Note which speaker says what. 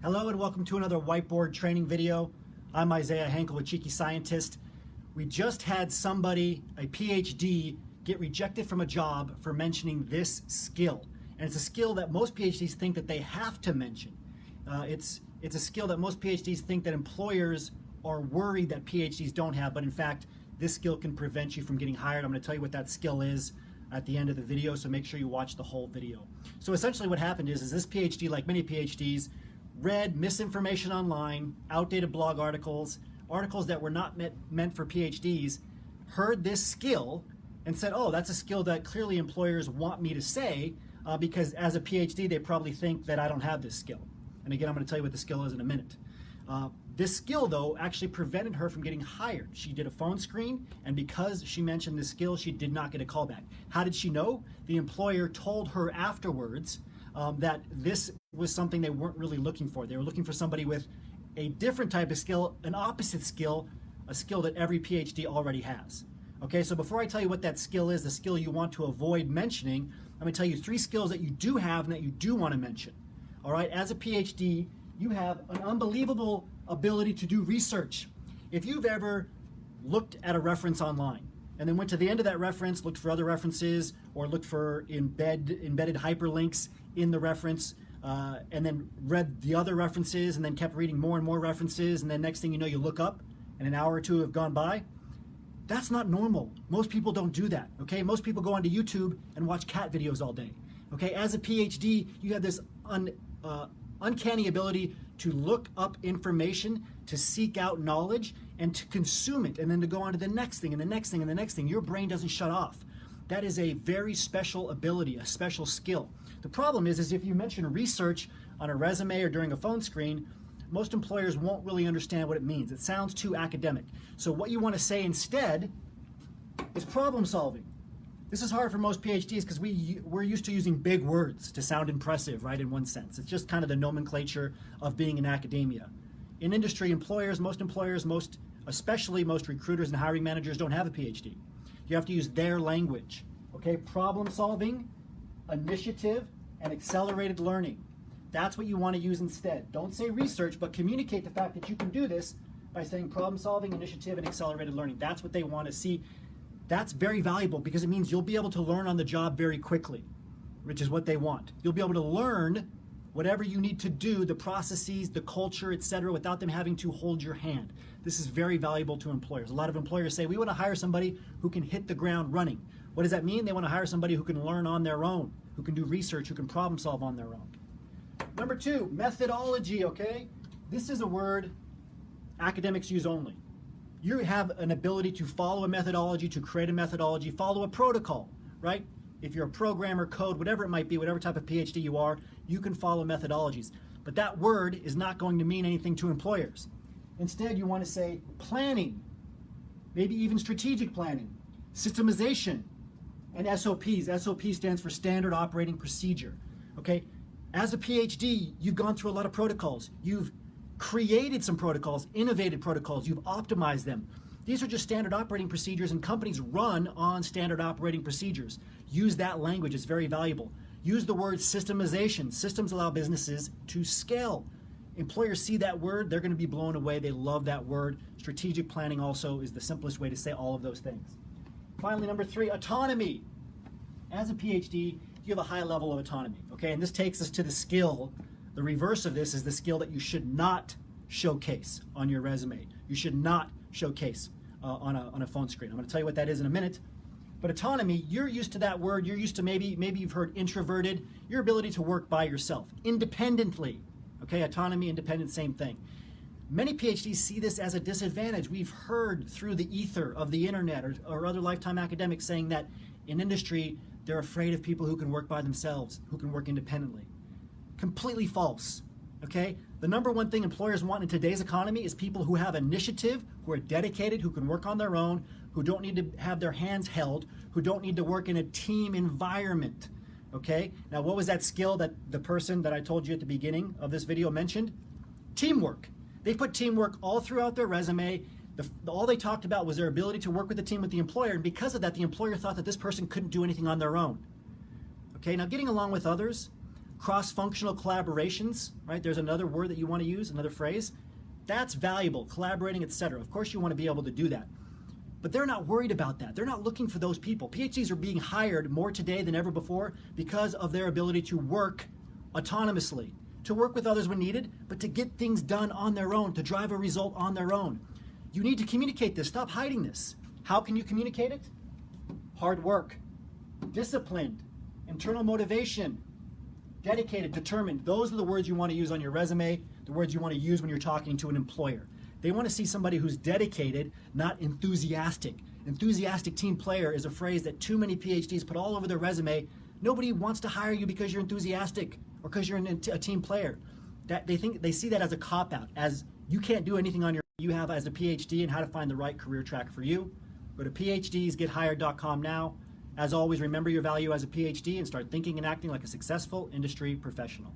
Speaker 1: Hello and welcome to another whiteboard training video. I'm Isaiah Henkel with Cheeky Scientist. We just had somebody, a PhD, get rejected from a job for mentioning this skill. And it's a skill that most PhDs think that they have to mention. It's a skill that most PhDs think that employers are worried that PhDs don't have, but in fact, this skill can prevent you from getting hired. I'm going to tell you what that skill is at the end of the video, so make sure you watch the whole video. So essentially what happened is this PhD, like many PhDs, read misinformation online, outdated blog articles, articles that were not meant for PhDs, heard this skill and said, oh, that's a skill that clearly employers want me to say because as a PhD, they probably think that I don't have this skill. And again, I'm going to tell you what the skill is in a minute. This skill, though, actually prevented her from getting hired. She did a phone screen, and because she mentioned this skill, she did not get a callback. How did she know? The employer told her afterwards that this was something they weren't really looking for. They were looking for somebody with a different type of skill, an opposite skill, a skill that every PhD already has. Okay, so before I tell you what that skill is, the skill you want to avoid mentioning, I'm going to tell you 3 skills that you do have and that you do want to mention. All right, as a PhD, you have an unbelievable ability to do research. If you've ever looked at a reference online and then went to the end of that reference, looked for other references, or looked for embedded hyperlinks in the reference, and then read the other references and then kept reading more and more references, and then next thing you know, you look up and an hour or two have gone by, that's not normal. Most people don't do that, okay? Most people go onto YouTube and watch cat videos all day, okay? As a PhD, you have this uncanny ability to look up information, to seek out knowledge, and to consume it, and then to go on to the next thing and the next thing and the next thing. Your brain doesn't shut off. That is a very special ability, a special skill. The problem is if you mention research on a resume or during a phone screen, most employers won't really understand what it means. It sounds too academic. So what you want to say instead is problem solving. This is hard for most PhDs because we're used to using big words to sound impressive, right, in one sense. It's just kind of the nomenclature of being in academia. In industry, most employers, especially most recruiters and hiring managers don't have a PhD. You have to use their language, okay? Problem solving, initiative, and accelerated learning. That's what you want to use instead. Don't say research, but communicate the fact that you can do this by saying problem solving, initiative, and accelerated learning. That's what they want to see. That's very valuable because it means you'll be able to learn on the job very quickly, which is what they want. You'll be able to learn whatever you need to do, the processes, the culture, etc., without them having to hold your hand. This is very valuable to employers. A lot of employers say, we want to hire somebody who can hit the ground running. What does that mean? They want to hire somebody who can learn on their own, who can do research, who can problem solve on their own. Number 2, methodology, okay? This is a word academics use only. You have an ability to follow a methodology, to create a methodology, follow a protocol, right? If you're a programmer, code, whatever it might be, whatever type of PhD you are, you can follow methodologies. But that word is not going to mean anything to employers. Instead, you want to say planning, maybe even strategic planning, systemization, and SOPs. SOP stands for Standard Operating Procedure, okay? As a PhD, you've gone through a lot of protocols. You've created some protocols, innovated protocols, you've optimized them. These are just standard operating procedures, and companies run on standard operating procedures. Use that language, it's very valuable. Use the word systemization. Systems allow businesses to scale. Employers see that word, they're going to be blown away. They love that word. Strategic planning also is the simplest way to say all of those things. Finally, number 3, autonomy. As a PhD, you have a high level of autonomy, okay? And this takes us to the skill. The reverse of this is the skill that you should not showcase on your resume. You should not showcase on a phone screen. I'm going to tell you what that is in a minute. But autonomy, you're used to that word. You're used to maybe you've heard introverted. Your ability to work by yourself, independently. Okay, autonomy, independent, same thing. Many PhDs see this as a disadvantage. We've heard through the ether of the internet or other lifetime academics saying that in industry, they're afraid of people who can work by themselves, who can work independently. Completely false, okay? The number one thing employers want in today's economy is people who have initiative, who are dedicated, who can work on their own, who don't need to have their hands held, who don't need to work in a team environment, okay? Now, what was that skill that the person that I told you at the beginning of this video mentioned? Teamwork. They put teamwork all throughout their resume. All they talked about was their ability to work with the team with the employer, and because of that, the employer thought that this person couldn't do anything on their own. Okay, now getting along with others, Cross-functional collaborations, right? There's another word that you want to use, another phrase. That's valuable, collaborating, etc. Of course you want to be able to do that. But they're not worried about that. They're not looking for those people. PhDs are being hired more today than ever before because of their ability to work autonomously, to work with others when needed, but to get things done on their own, to drive a result on their own. You need to communicate this. Stop hiding this. How can you communicate it? Hard work, disciplined, internal motivation, dedicated, determined. Those are the words you want to use on your resume, the words you want to use when you're talking to an employer. They want to see somebody who's dedicated, not enthusiastic. Enthusiastic team player is a phrase that too many PhDs put all over their resume. Nobody wants to hire you because you're enthusiastic or because you're a team player. That they see that as a cop-out, as you can't do anything on your own. You have as a PhD and how to find the right career track for you. Go to phdsgethired.com now. As always, remember your value as a PhD and start thinking and acting like a successful industry professional.